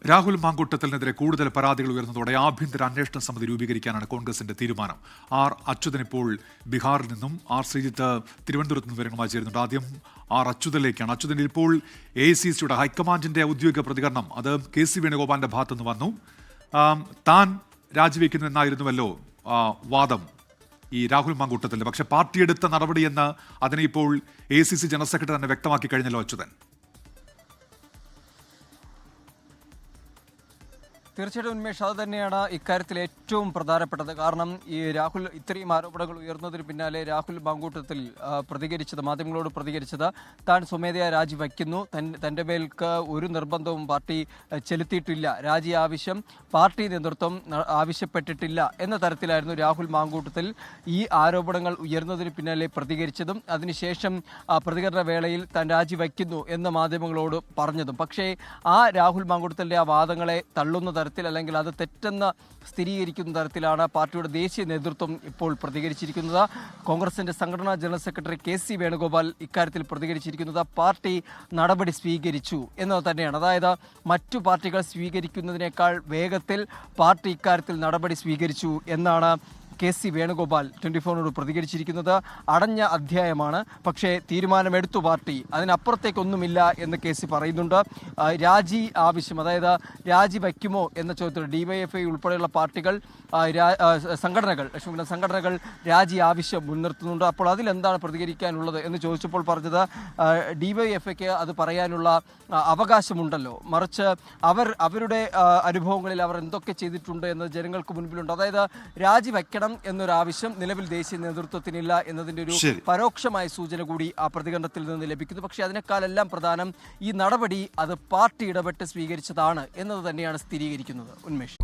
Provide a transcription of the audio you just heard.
രാഹുൽ മാങ്കൂട്ടത്തിനെതിരെ കൂടുതൽ പരാതികൾ ഉയർന്നതോടെ ആഭ്യന്തര അന്വേഷണ സമിതി രൂപീകരിക്കാനാണ് കോൺഗ്രസിന്റെ തീരുമാനം. ആർ അച്യുതൻ ഇപ്പോൾ ബീഹാറിൽ നിന്നും, ആർ ശ്രീജിത്ത് തിരുവനന്തപുരത്ത് നിന്ന് വിവരങ്ങളുമായി ചേരുന്നുണ്ട്. ആദ്യം ആർ അച്യുതനിലേക്കാണ്. അച്യുതൻ, ഇപ്പോൾ AICCയുടെ ഹൈക്കമാൻഡിന്റെ ഔദ്യോഗിക പ്രതികരണം അത് KC വേണുഗോപാലിന്റെ ഭാഗത്തുനിന്ന് വന്നു. താൻ രാജിവെക്കുന്നു എന്നായിരുന്നുവല്ലോ വാദം ഈ രാഹുൽ മാങ്കൂട്ടത്തിന്റെ. പക്ഷെ പാർട്ടി എടുത്ത നടപടിയെന്ന് അതിനെ ഇപ്പോൾ AICC ജനറൽ സെക്രട്ടറി തന്നെ വ്യക്തമാക്കി കഴിഞ്ഞല്ലോ അച്യുതൻ. തീർച്ചയായിട്ടും ഉന്മേഷ്, അത് തന്നെയാണ് ഇക്കാര്യത്തിൽ ഏറ്റവും പ്രധാനപ്പെട്ടത്. കാരണം ഈ രാഹുൽ ഇത്രയും ആരോപണങ്ങൾ ഉയർന്നതിന് പിന്നാലെ രാഹുൽ മാങ്കൂട്ടത്തിൽ മാധ്യമങ്ങളോട് പ്രതികരിച്ചത് താൻ സ്വമേധയാ രാജിവയ്ക്കുന്നു, തൻ്റെ മേൽക്ക് ഒരു നിർബന്ധവും പാർട്ടി ചെലുത്തിയിട്ടില്ല, രാജി ആവശ്യം പാർട്ടി നേതൃത്വം ആവശ്യപ്പെട്ടിട്ടില്ല എന്ന തരത്തിലായിരുന്നു രാഹുൽ മാങ്കൂട്ടത്തിൽ ഈ ആരോപണങ്ങൾ ഉയർന്നതിന് പിന്നാലെ പ്രതികരിച്ചതും അതിനുശേഷം പ്രതികരണ വേളയിൽ താൻ രാജിവയ്ക്കുന്നു എന്ന് മാധ്യമങ്ങളോട് പറഞ്ഞതും. പക്ഷേ ആ രാഹുൽ മാങ്കൂട്ടത്തിൻ്റെ ആ വാദങ്ങളെ തള്ളുന്ന തരത്തിൽ, അല്ലെങ്കിൽ അത് തെറ്റെന്ന് സ്ഥിരീകരിക്കുന്ന തരത്തിലാണ് പാർട്ടിയുടെ ദേശീയ നേതൃത്വം ഇപ്പോൾ പ്രതികരിച്ചിരിക്കുന്നത്. കോൺഗ്രസിന്റെ സംഘടനാ ജനറൽ സെക്രട്ടറി KC വേണുഗോപാൽ ഇക്കാര്യത്തിൽ പ്രതികരിച്ചിരിക്കുന്നത് പാർട്ടി നടപടി സ്വീകരിച്ചു എന്നത് തന്നെയാണ്. അതായത് മറ്റു പാർട്ടികൾ സ്വീകരിക്കുന്നതിനേക്കാൾ വേഗത്തിൽ പാർട്ടി ഇക്കാര്യത്തിൽ നടപടി സ്വീകരിച്ചു എന്നാണ് KC വേണുഗോപാൽ 24നോട് പ്രതികരിച്ചിരിക്കുന്നത്. അടഞ്ഞ അധ്യായമാണ്, പക്ഷേ തീരുമാനമെടുത്തു പാർട്ടി, അതിനപ്പുറത്തേക്കൊന്നുമില്ല എന്ന് KC പറയുന്നുണ്ട്. രാജി ആവശ്യം, അതായത് രാജി വയ്ക്കുമോ എന്ന ചോദ്യത്തിൽ DYFI ഉൾപ്പെടെയുള്ള പാർട്ടികൾ സംഘടനകൾ രാജി ആവശ്യം മുൻനിർത്തുന്നുണ്ട്. അപ്പോൾ അതിലെന്താണ് പ്രതികരിക്കാനുള്ളത് എന്ന് ചോദിച്ചപ്പോൾ പറഞ്ഞത് DYFIക്ക് അത് പറയാനുള്ള അവകാശമുണ്ടല്ലോ, മറിച്ച് അവരുടെ അനുഭവങ്ങളിൽ അവർ എന്തൊക്കെ ചെയ്തിട്ടുണ്ട് എന്ന് ജനങ്ങൾക്ക് മുൻപിലുണ്ട്. അതായത് രാജിവയ്ക്കണം എന്നൊരാവശ്യം നിലവിൽ ദേശീയ നേതൃത്വത്തിനില്ല എന്നതിൻ്റെ ഒരു പരോക്ഷമായ സൂചന കൂടി ആ പ്രതികരണത്തിൽ നിന്ന് ലഭിക്കുന്നു. പക്ഷേ അതിനേക്കാളെല്ലാം പ്രധാനം ഈ നടപടി അത് പാർട്ടി ഇടപെട്ട് സ്വീകരിച്ചതാണ് എന്നത് തന്നെയാണ് സ്ഥിരീകരിക്കുന്നത്. ഉന്മേഷ്.